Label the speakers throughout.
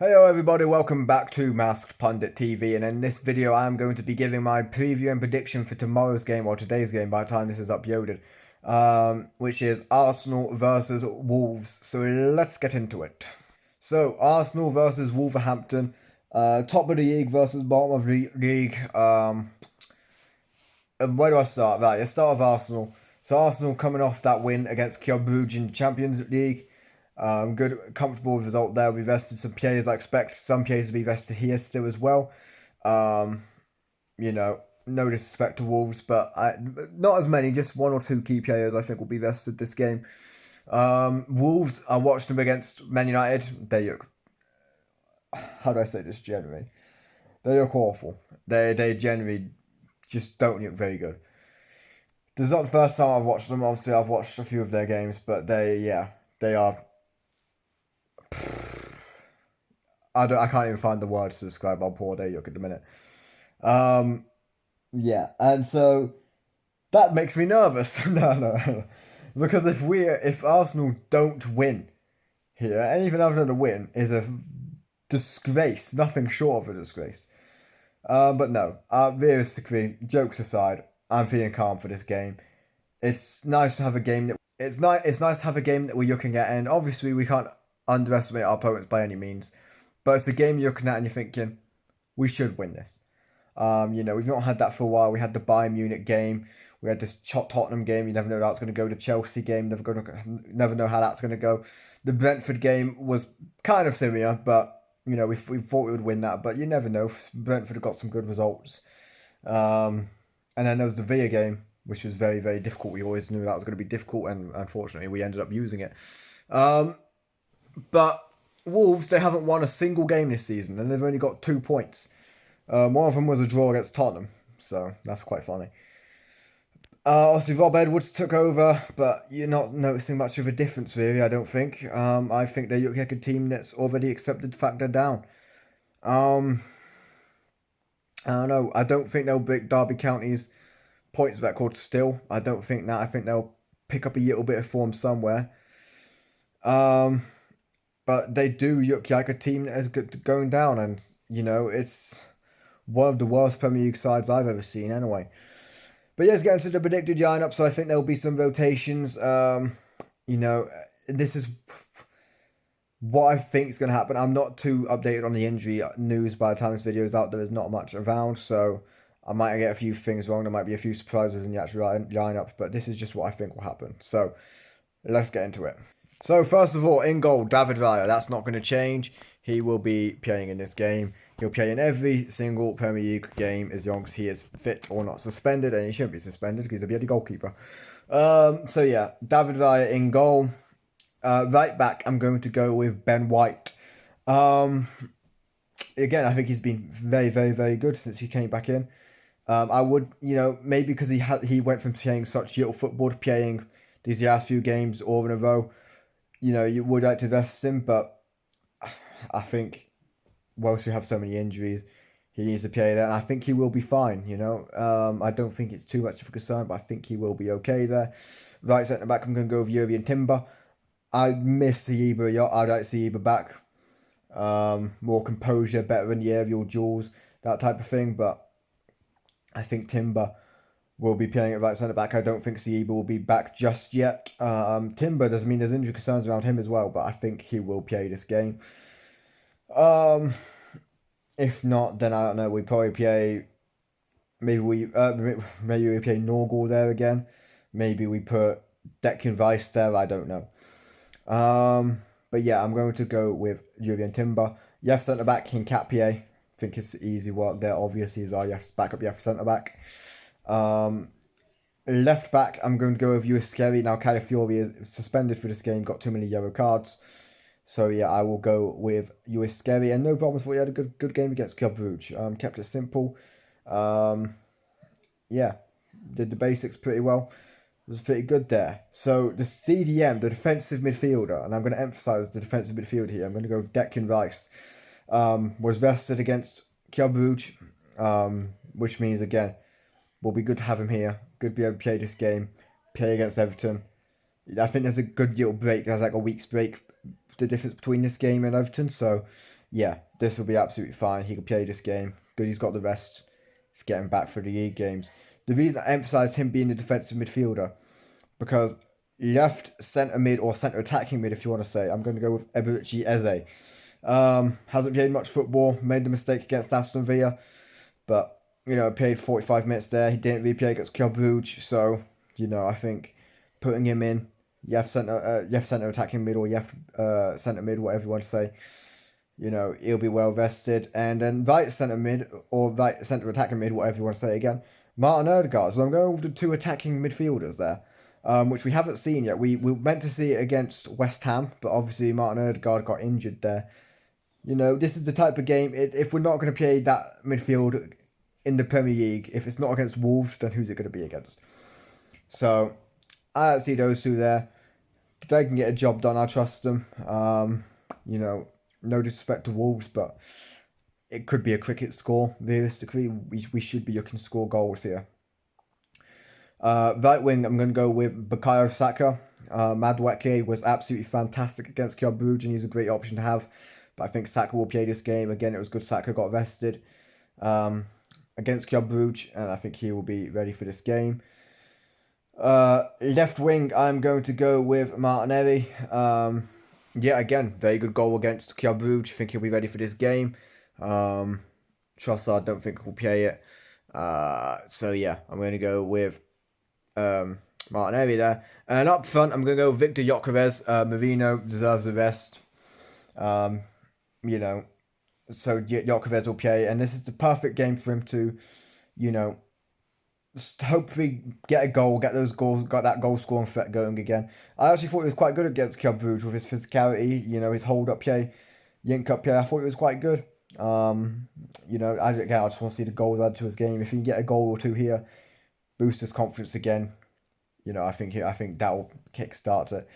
Speaker 1: Hello everybody, welcome back to Masked Pundit TV, and in this video I'm going to be giving my preview and prediction for tomorrow's game, or today's game by the time this is uploaded, which is Arsenal versus Wolves. So let's get into it. So Arsenal versus Wolverhampton, top of the league versus bottom of the league. Where do I start? Right, let's start with Arsenal. So Arsenal coming off that win against Club Brugge in Champions League. Good, comfortable result there. We vested some players. I expect some players to be vested here still as well. Um, no disrespect to Wolves, but not as many. Just one or two key players I think will be vested this game. Wolves, I watched them against Man United. They look, how do I say this generally? They look awful. They generally just don't look very good. This is not the first time I've watched them. Obviously, I've watched a few of their games, but they are. I can't even find the words to describe how poor they look at the minute. Yeah, and so that makes me nervous. No, because if Arsenal don't win here, anything other than a win is a disgrace. Nothing short of a disgrace. But no, realistically, jokes aside, I'm feeling calm for this game. It's nice to have a game that it's nice to have a game that we're looking at, and obviously we can't underestimate our opponents by any means. But it's a game you're looking at and you're thinking, we should win this. We've not had that for a while. We had the Bayern Munich game. We had this Tottenham game. You never know how it's going to go. The Chelsea game. Never know how that's going to go. The Brentford game was kind of similar, but we thought we would win that. But you never know. Brentford have got some good results. And then there was the Villa game, which was very, very difficult. We always knew that was going to be difficult, and unfortunately, we ended up using it. But Wolves, they haven't won a single game this season, and they've only got 2 points. One of them was a draw against Tottenham, so that's quite funny. Obviously, Rob Edwards took over, but you're not noticing much of a difference, really, I don't think. I think they look like a team that's already accepted the fact they're down. Um, I don't know. I don't think they'll break Derby County's points record still. I don't think that. I think they'll pick up a little bit of form somewhere. Um, but they do look like a team that is going down, and it's one of the worst Premier League sides I've ever seen. Anyway, but yeah, let's get into the predicted lineup. So I think there'll be some rotations. This is what I think is going to happen. I'm not too updated on the injury news by the time this video is out. There is not much around, so I might get a few things wrong. There might be a few surprises in the actual lineup, but this is just what I think will happen. So let's get into it. So first of all, in goal, David Raya. That's not going to change. He will be playing in this game. He'll play in every single Premier League game as long as he is fit or not suspended, and he shouldn't be suspended because he'll be the goalkeeper. So yeah, David Raya in goal. Right back, I'm going to go with Ben White. Again, I think he's been very, very, very good since he came back in. I would, maybe because he went from playing such little football to playing these last few games all in a row. You would like to vest him, but I think whilst we have so many injuries, he needs to play there, and I think he will be fine. I don't think it's too much of a concern, but I think he will be okay there. Right centre back, I'm going to go with Jurriën Timber. I miss Saliba a lot. I'd like Saliba back. More composure, better in the aerial duels, that type of thing. But I think Timber will be playing at right centre back. I don't think Saliba will be back just yet. Timber doesn't mean there's injury concerns around him as well, but I think he will play this game. If not, then I don't know. We probably play. Maybe we play Norgal there again. Maybe we put Declan Rice there. I don't know. But yeah, I'm going to go with Jurriën Timber. Left centre back Hincapié. I think it's easy work there. Obviously, he's our backup left centre back. Left back, I'm going to go with Uescari. Now, Calafiori is suspended for this game, got too many yellow cards. So, yeah, I will go with Uescari. And no problems for you. Had a good game against Club Brugge. Kept it simple. Yeah, did the basics pretty well. It was pretty good there. So, the CDM, the defensive midfielder, and I'm going to emphasise the defensive midfield here. I'm going to go with Declan Rice. Was vested against Club Brugge, which means, again, will be good to have him here. Good to be able to play this game. Play against Everton. I think there's a good little break. There's like a week's break. The difference between this game and Everton. So yeah, this will be absolutely fine. He can play this game. Good, he's got the rest. He's getting back for the league games. The reason I emphasise him being a defensive midfielder, because left centre mid or centre attacking mid, if you want to say, I'm going to go with Eberechi Eze. Hasn't played much football, made the mistake against Aston Villa, but, played 45 minutes there. He didn't really play against Club Brugge, so, I think putting him in, left centre attacking mid or left centre mid, whatever you want to say, he'll be well vested. And then right centre mid or right centre attacking mid, whatever you want to say again, Martin Odegaard. So I'm going with the two attacking midfielders there, which we haven't seen yet. We meant to see it against West Ham, but obviously Martin Odegaard got injured there. This is the type of game, if we're not going to play that midfield in the Premier League, if it's not against Wolves, then who's it going to be against? So I don't see those two there. They can get a job done. I trust them. No disrespect to Wolves, but it could be a cricket score. Realistically, we should be looking to score goals here. Right wing, I'm going to go with Bukayo Saka. Madueke was absolutely fantastic against Club Brugge, and he's a great option to have. But I think Saka will play this game. Again, it was good Saka got rested against Club Brugge, and I think he will be ready for this game. Left wing, I'm going to go with Martinelli. Again, very good goal against Club Brugge. I think he'll be ready for this game. Trossard, don't think he'll play it. I'm going to go with Martinelli there. And up front, I'm going to go with Victor Gyökeres. Marino deserves a rest. So Gyökeres will play, and this is the perfect game for him to, hopefully get a goal, get that goal scoring threat going again. I actually thought he was quite good against Club Brugge with his physicality, his hold up play, link up play. I thought he was quite good. I just want to see the goals add to his game. If he can get a goal or two here, boost his confidence again. I think that will kickstart it.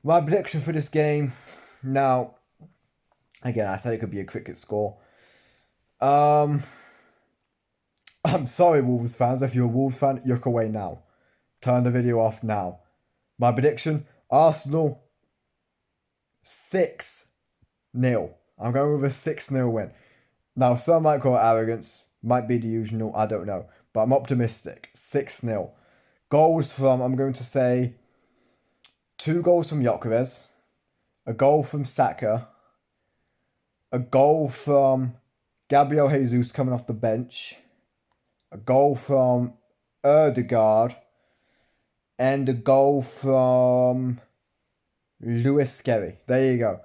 Speaker 1: My prediction for this game now. Again, I said it could be a cricket score. I'm sorry, Wolves fans. If you're a Wolves fan, look away now. Turn the video off now. My prediction: Arsenal 6-0. I'm going with a 6-0 win. Now, some might call it arrogance. Might be delusional. I don't know. But I'm optimistic. 6-0. Goals from, I'm going to say, 2 goals from Gyökeres, a goal from Saka, a goal from Gabriel Jesus coming off the bench, a goal from Odegaard, and a goal from Lewis Skelly. There you go.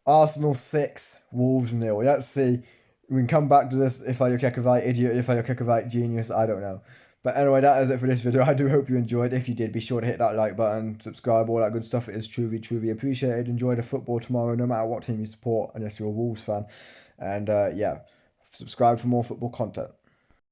Speaker 1: Arsenal 6, Wolves 0. Let's see. We can come back to this if I look like a right idiot, if I look like a right genius, I don't know. But anyway, that is it for this video. I do hope you enjoyed. If you did, be sure to hit that like button, subscribe, all that good stuff. It is truly, truly appreciated. Enjoy the football tomorrow, no matter what team you support, unless you're a Wolves fan. And subscribe for more football content.